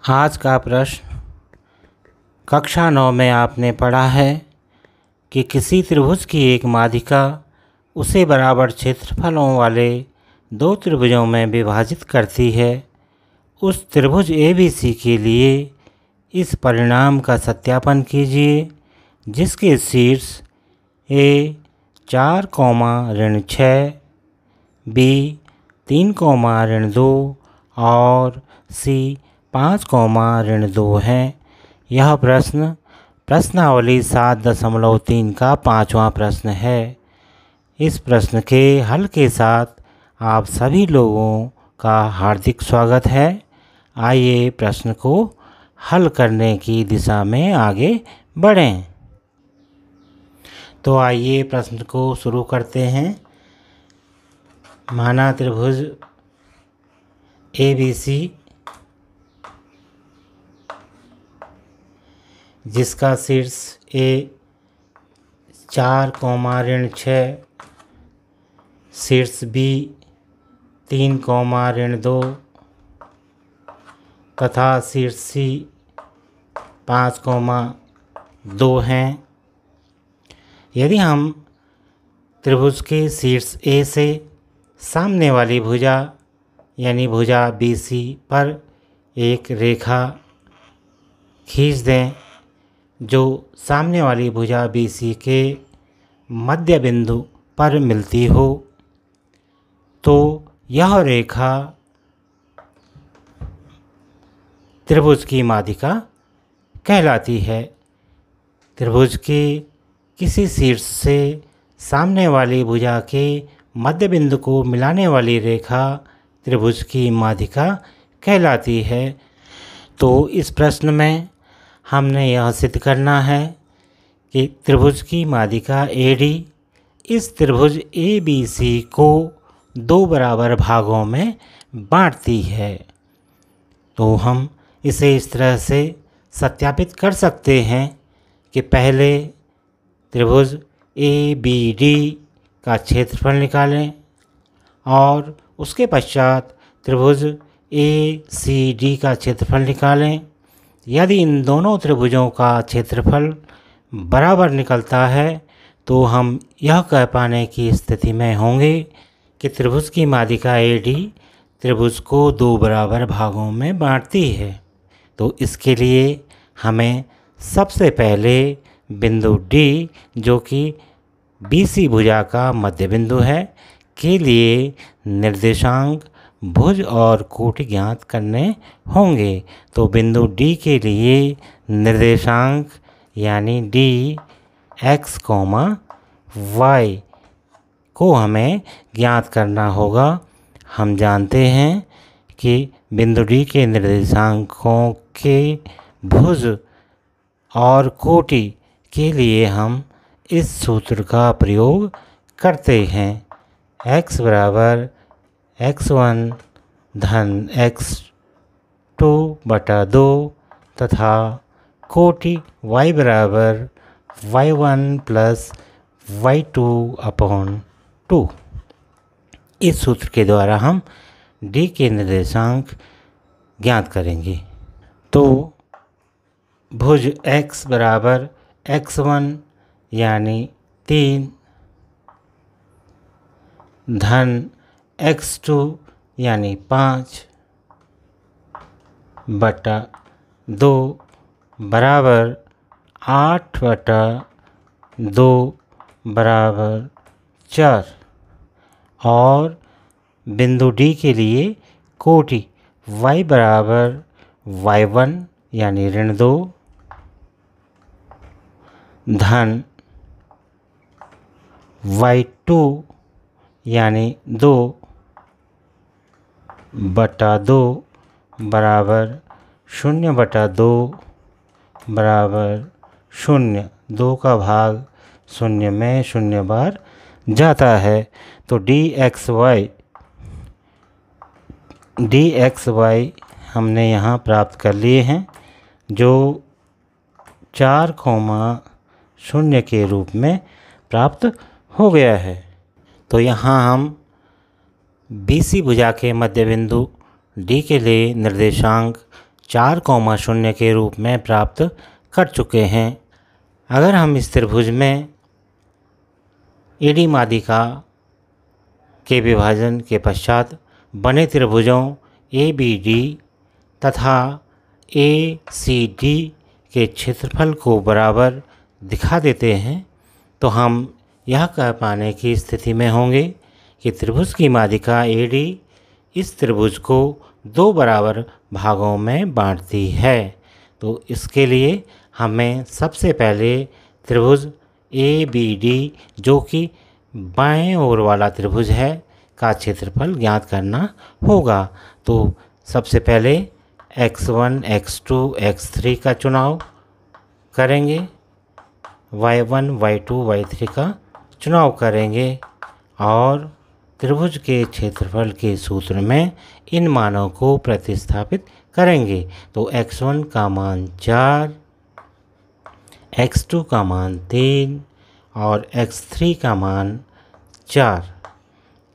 आज का प्रश्न कक्षा 9 में आपने पढ़ा है कि किसी त्रिभुज की एक माध्यिका उसे बराबर क्षेत्रफलों वाले दो त्रिभुजों में विभाजित करती है। उस त्रिभुज ABC के लिए इस परिणाम का सत्यापन कीजिए जिसके शीर्ष A 4, -6, B 3, -2 और C 5, -2 हैं। यह प्रश्न प्रश्नावली 7.3 का 5वां प्रश्न है। इस प्रश्न के हल के साथ आप सभी लोगों का हार्दिक स्वागत है। आइए प्रश्न को हल करने की दिशा में आगे बढ़ें। तो आइए प्रश्न को शुरू करते हैं। माना त्रिभुज ABC जिसका शीर्ष A 4, -6, शीर्ष B 3, -2 तथा शीर्ष C 5, 2 हैं। यदि हम त्रिभुज के शीर्ष A से सामने वाली भुजा यानी भुजा BC पर एक रेखा खींच दें जो सामने वाली भुजा BC के मध्य बिंदु पर मिलती हो, तो यह रेखा त्रिभुज की माध्यिका कहलाती है। त्रिभुज के किसी शीर्ष से सामने वाली भुजा के मध्य बिंदु को मिलाने वाली रेखा त्रिभुज की माध्यिका कहलाती है। तो इस प्रश्न में हमने यह सिद्ध करना है कि त्रिभुज की माध्यिका AD इस त्रिभुज ABC को दो बराबर भागों में बांटती है। तो हम इसे इस तरह से सत्यापित कर सकते हैं कि पहले त्रिभुज ABD का क्षेत्रफल निकालें और उसके पश्चात त्रिभुज ACD का क्षेत्रफल निकालें। यदि इन दोनों त्रिभुजों का क्षेत्रफल बराबर निकलता है तो हम यह कह पाने की स्थिति में होंगे कि त्रिभुज की माध्यिका AD त्रिभुज को दो बराबर भागों में बांटती है। तो इसके लिए हमें सबसे पहले बिंदु D जो कि BC भुजा का मध्य बिंदु है के लिए निर्देशांक भुज और कोटि ज्ञात करने होंगे। तो बिंदु D के लिए निर्देशांक यानी D x, y को हमें ज्ञात करना होगा। हम जानते हैं कि बिंदु D के निर्देशांकों के भुज और कोटि के लिए हम इस सूत्र का प्रयोग करते हैं। x बराबर x1 धन x2 बटा 2 तथा कोटि y बराबर y1 प्लस y2 अपॉन 2। इस सूत्र के द्वारा हम D के निर्देशांक ज्ञात करेंगे। तो भुज x बराबर x1 यानी 3 धन x2 यानी 5 बटा 2 बराबर 8 बटा 2 बराबर 4 और बिंदु D के लिए कोटि y बराबर y1 यानी -2 धन y2 यानी 2 बटा 2 बराबर 0 बटा 2 बराबर 0। 2 का भाग 0 में 0 बार जाता है। तो dxy हमने यहाँ प्राप्त कर लिए हैं जो 4, 0 के रूप में प्राप्त हो गया है। तो यहाँ हम BC भुजा के मध्य बिंदु D के लिए निर्देशांक 4,0 के रूप में प्राप्त कर चुके हैं। अगर हम इस त्रिभुज में एडी माध्यिका के विभाजन के पश्चात बने त्रिभुजों ABD तथा ACD के क्षेत्रफल को बराबर दिखा देते हैं तो हम यह कह पाने की स्थिति में होंगे कि त्रिभुज की माध्यिका AD इस त्रिभुज को 2 बराबर भागों में बांटती है। तो इसके लिए हमें सबसे पहले त्रिभुज ABD जो कि बाएं ओर वाला त्रिभुज है का क्षेत्रफल ज्ञात करना होगा। तो सबसे पहले x1, x2, x3 का चुनाव करेंगे, y1, y2, y3 का चुनाव करेंगे और त्रिभुज के क्षेत्रफल के सूत्र में इन मानों को प्रतिस्थापित करेंगे। तो x1 का मान 4, x2 का मान 3 और x3 का मान 4।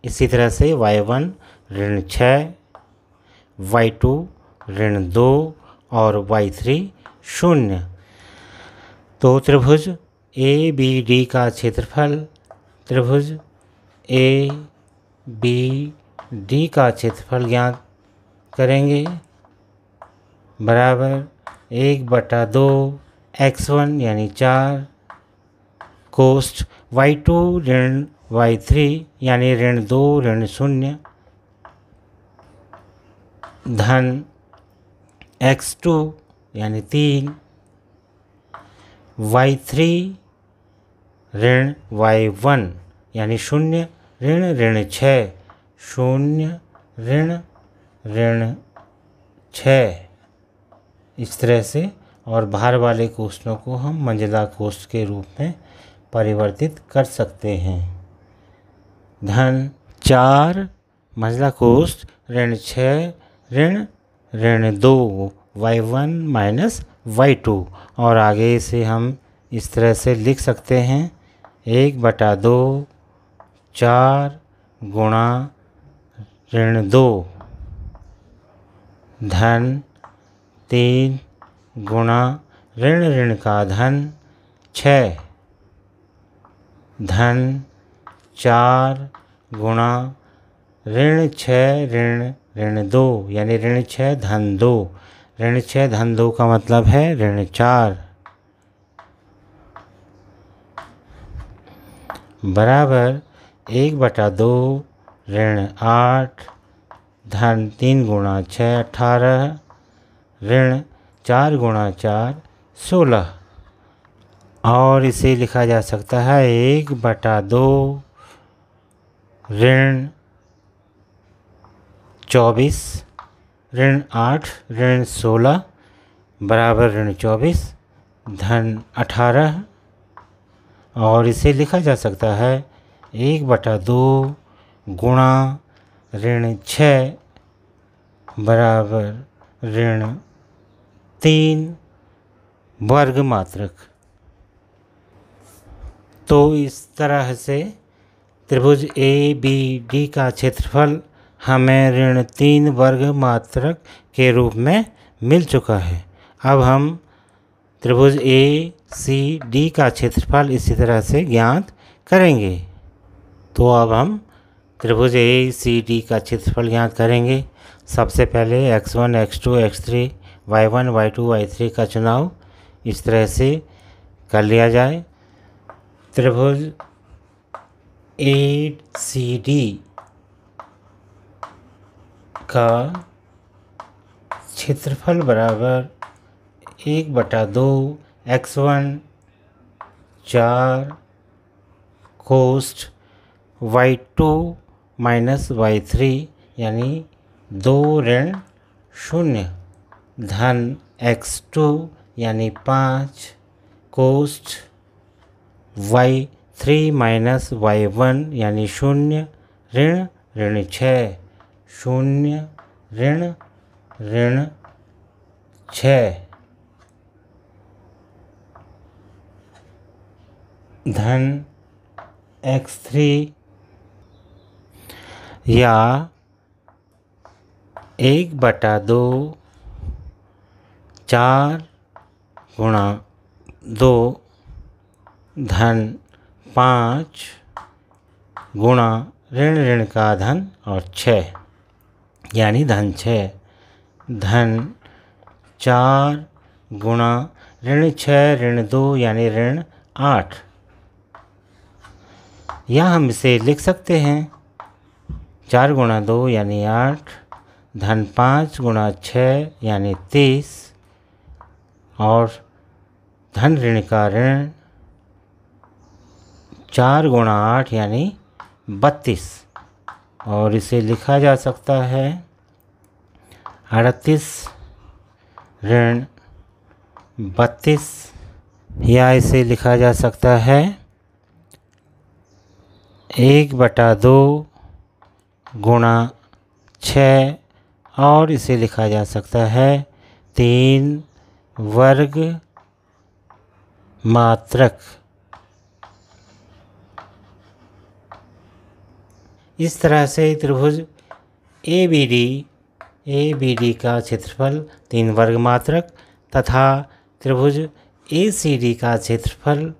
इसी तरह से y1 ऋण 6, y2 ऋण 2 और y3 0। तो त्रिभुज ABD का क्षेत्रफल त्रिभुज ABD का क्षेत्रफल ज्ञात करेंगे बराबर 1/2 x1 यानी 4 कोष्ठ y2 ऋण y3 यानी ऋण 2 ऋण 0 धन x2 यानी 3 y3 ऋण y1 यानी 0 ऋण ऋण 6 0 ऋण ऋण 6। इस तरह से और भार वाले कोष्ठों को हम मंजिला कोष्ठ के रूप में परिवर्तित कर सकते हैं। धन 4 मंजिला कोष्ठ ऋण 6 ऋण ऋण 2 y1 माइनस y2 और आगे से हम इस तरह से लिख सकते हैं 1/2 4 गुणा ऋण 2 धन 3 गुणा ऋण ऋण का धन 6 धन 4 गुणा ऋण 6 ऋण ऋण 2 यानी ऋण 6 धन 2। ऋण 6 धन 2 का मतलब है ऋण 4 बराबर 1/2 ऋण 8 धन 3 गुणा 6 18 ऋण 4 गुणा 4 16 और इसे लिखा जा सकता है 1/2 ऋण 24 ऋण 8 ऋण 16 बराबर ऋण 24 धन 18 और इसे लिखा जा सकता है 1/2 गुणा ऋण 6 बराबर ऋण 3 वर्ग मात्रक। तो इस तरह से त्रिभुज ABD का क्षेत्रफल हमें ऋण 3 वर्ग मात्रक के रूप में मिल चुका है। अब हम त्रिभुज ACD का क्षेत्रफल इसी तरह से ज्ञात करेंगे। तो अब हम त्रिभुज ACD का क्षेत्रफल ज्ञात करेंगे। सबसे पहले x1, x2, x3, y1, y2, y3 का चुनाव इस तरह से कर लिया जाए। त्रिभुज ACD का क्षेत्रफल बराबर 1/2 x1 4 कोष्ठ y2 माइनस y3 यानी 2 ऋण 0 धन x2 यानी 5 कोष्ठ y3 माइनस y1 यानी 0 ऋण ऋण 6 0 ऋण ऋण 6 धन x3 या 1/2 4 गुणा 2 धन 5 गुणा ऋण ऋण का धन और 6 यानी धन 6 धन 4 गुणा ऋण 6 ऋण 2 यानी ऋण 8। या हम इसे लिख सकते हैं 4 गुणा 2 यानी 8 धन 5 गुणा 6 यानी 30 और धन ऋण का ऋण 4 गुणा 8 यानी 32 और इसे लिखा जा सकता है 38 ऋण 32 या इसे लिखा जा सकता है 1/2 गुणा 6 और इसे लिखा जा सकता है 3 वर्ग मात्रक। इस तरह से त्रिभुज ABD का क्षेत्रफल 3 वर्ग मात्रक तथा त्रिभुज ACD का क्षेत्रफल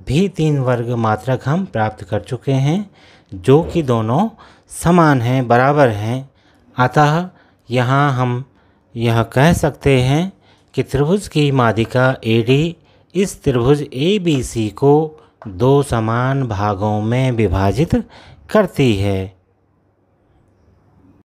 भी 3 वर्ग मात्रक हम प्राप्त कर चुके हैं, जो कि दोनों समान हैं, बराबर हैं। अतः यहाँ हम यह कह सकते हैं कि त्रिभुज की माध्यिका AD इस त्रिभुज ABC को 2 समान भागों में विभाजित करती है।